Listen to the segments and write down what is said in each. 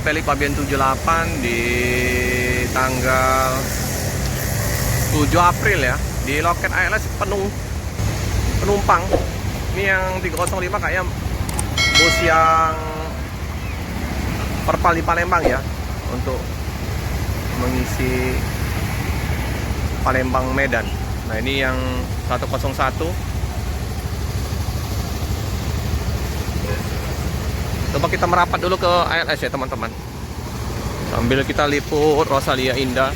Pelik Pabean 78 di tanggal 7 April ya. Di loket ALS penumpang. Ini yang 305 kayaknya bus yang Perpal di Palembang ya, untuk mengisi Palembang Medan. Nah ini yang 101. Coba kita merapat dulu ke ALS ya teman-teman, sambil kita liput Rosalia Indah.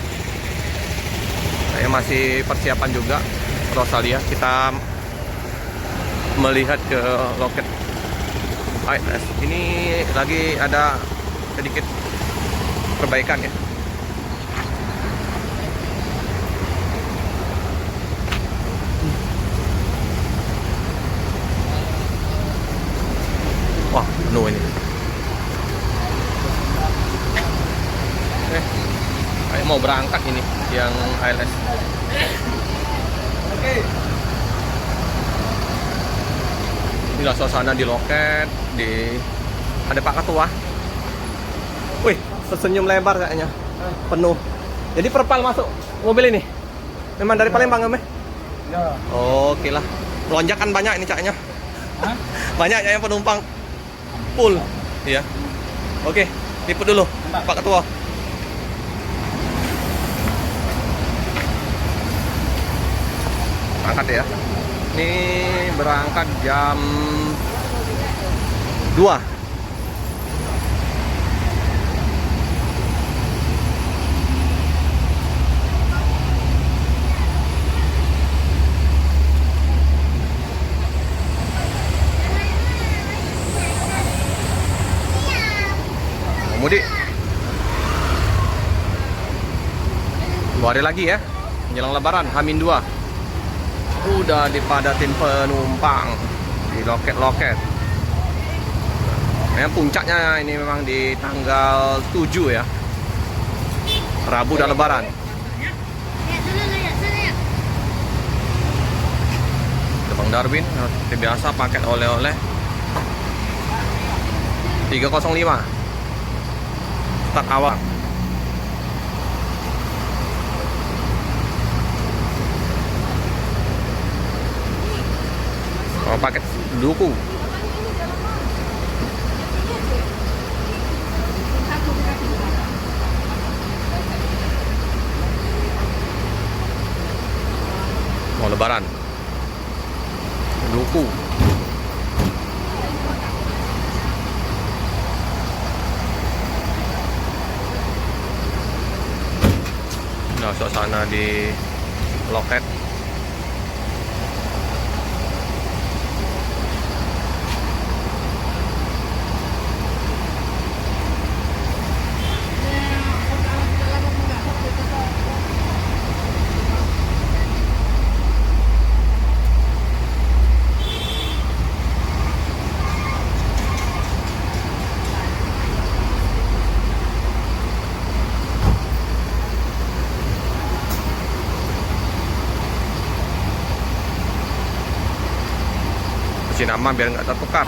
Saya masih persiapan juga Rosalia. Kita melihat ke loket ALS. Ini lagi ada sedikit perbaikan ya. Wah, penuh ini. Kayak mau berangkat ini yang ALS. Inilah suasana di loket. Ada Pak Ketua. Wih, tersenyum lebar kayaknya. Penuh. Jadi Perpal masuk mobil ini. Memang dari Palembang nggak, Meh? Ya. Oke lah. Lonjakan banyak ini caknya. Hah? Banyak ya yang penumpang. Full. Iya. Oke, liput dulu Pak Ketua. Berangkat ya. Ini berangkat jam 2. Mudik 2 hari lagi ya menjelang lebaran, H-2. Udah dipadatin penumpang di loket-loket. Nah, puncaknya ini memang di tanggal 7 ya, Rabu dan lebaran. Ada Bang Darwin seperti biasa, paket oleh-oleh 305 tak awal. Oh, paket dukung. Mau lebaran dukung. Nah, suasana di loket. Nama biar nggak tertukar.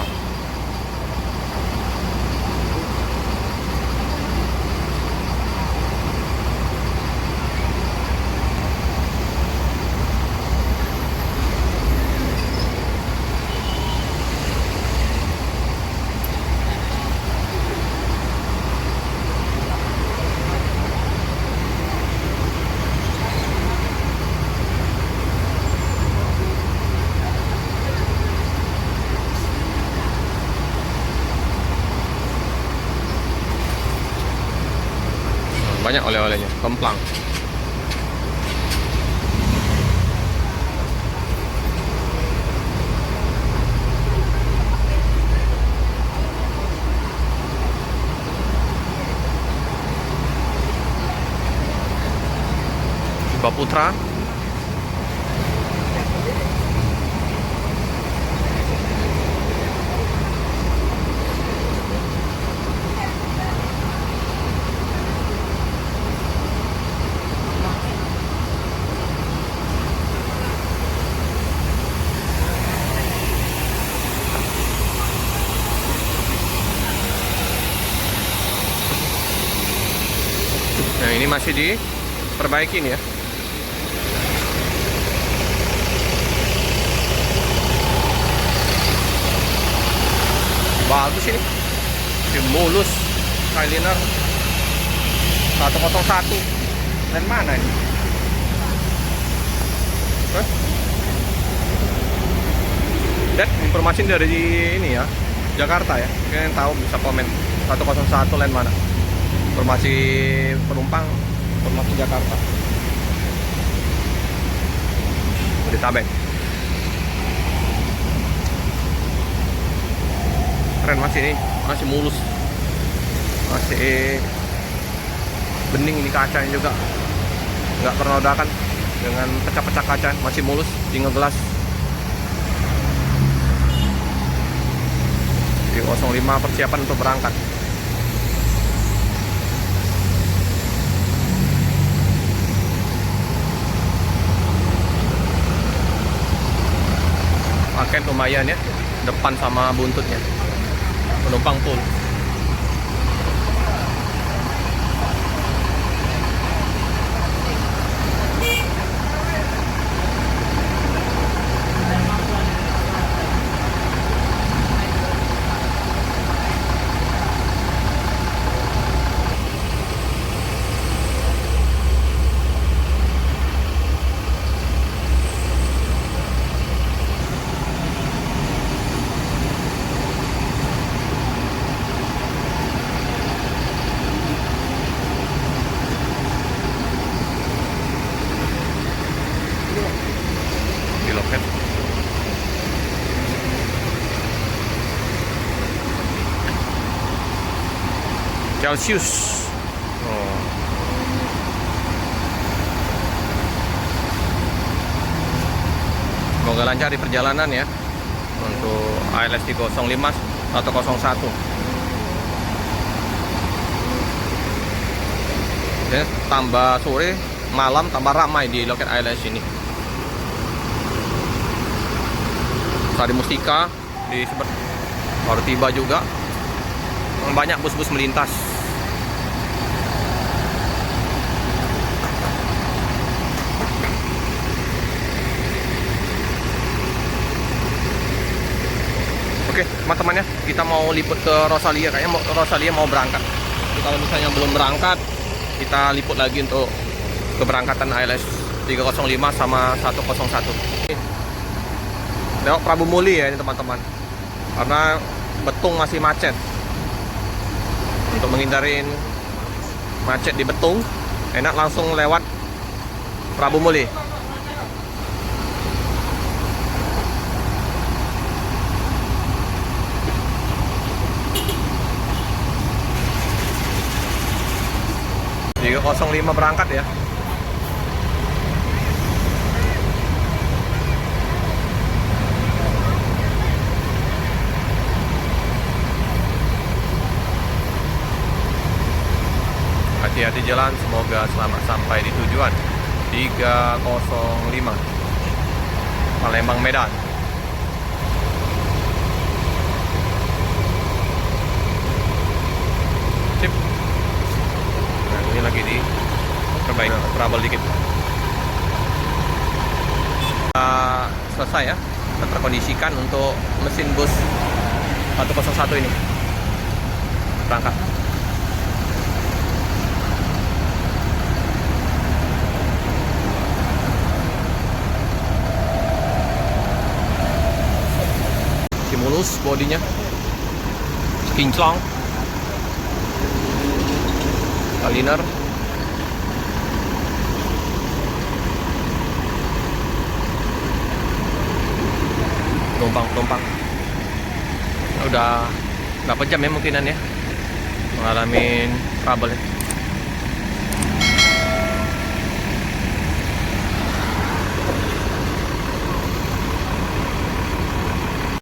Banyak oleh-olehnya, kemplang. Mbak Putra. Ini masih diperbaiki nih ya. Bagus ini. Mulus Skyliner 101. Dan mana ini? Dan informasi dari ini ya, Jakarta ya. Kalian tahu bisa komen 101 land mana. Informasi penumpang, informasi Jakarta. Bodetabek. Keren masih ini, masih mulus. Masih bening ini kacanya juga. Nggak ternodakan dengan pecah-pecah kaca, masih mulus, tinggal gelas. Di 05 persiapan untuk berangkat. Paket lumayan ya, depan sama buntutnya. Penumpang full. Di loket. Celsius. Oh. Semoga lancar di perjalanan ya untuk ALS 305 atau 01. Ya, tambah sore, malam tambah ramai di loket ALS ini. Sari Mustika di baru tiba juga. Banyak bus-bus melintas. Oke teman-teman ya, kita mau liput ke Rosalia. Kayaknya Rosalia mau berangkat. Jadi kalau misalnya belum berangkat, kita liput lagi untuk keberangkatan ALS 305 sama 101. Lewat Prabu Muli ya ini teman-teman, karena Betung masih macet. Untuk menghindarin macet di Betung, enak langsung lewat Prabu Muli. Jadi 05 berangkat ya. Hati-hati jalan, semoga selamat sampai di tujuan. 305 Palembang Medan. Sip. Nah, ini lagi di perbaikan trouble dikit. Selesai ya, terkondisikan untuk mesin bus 101 ini berangkat. Mulus bodinya, kinclong, Skyliner, penumpang. Udah berapa jam ya mungkinan ya mengalami trouble ya.